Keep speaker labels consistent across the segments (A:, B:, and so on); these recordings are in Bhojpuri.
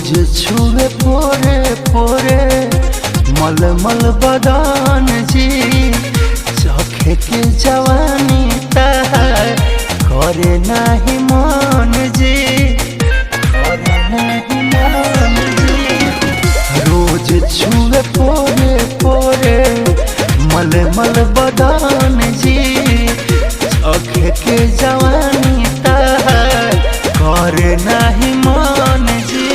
A: छुए पोरे पोरे मलमल बदान जी, चखे के जवानी तार करे नाही मन जी, करे नाही मन जी। रोज छुए पोरे पोरे मलमल बदान जी, चखे के जवानी तार करे नाही मन जी।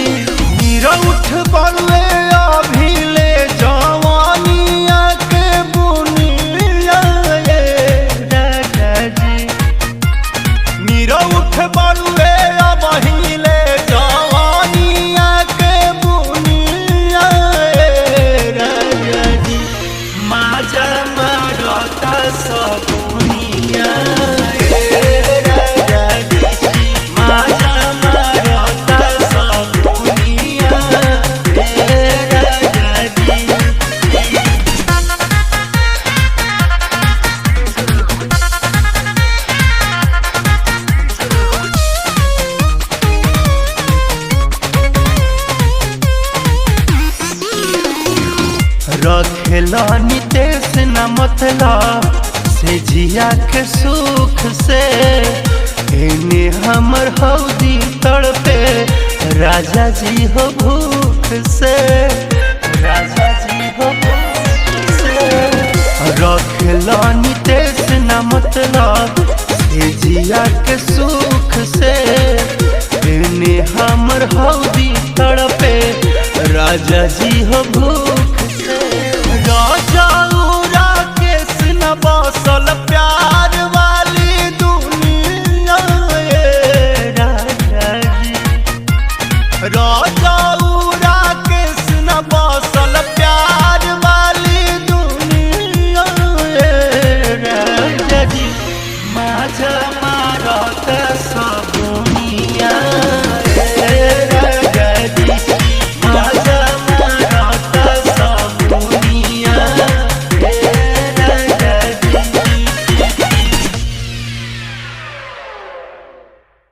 A: उठ बलवे अभिले जवानिया के बुनिया राजा जी, मीरा उठ बलवे अभिले जवानिया के बुनिया राजा जी। माजा मारता सबुनिया राजा जी, माजा रखेला नितेश न मतलब से जिया के सुख से, एने हमर हौदी तड़पे राजा जी हो भूख से, राजा जी हो भूख से। रखेला नितेश न मतलब से जिया के सुख से, एने हमर हौदी तड़पे राजा जी हो भूख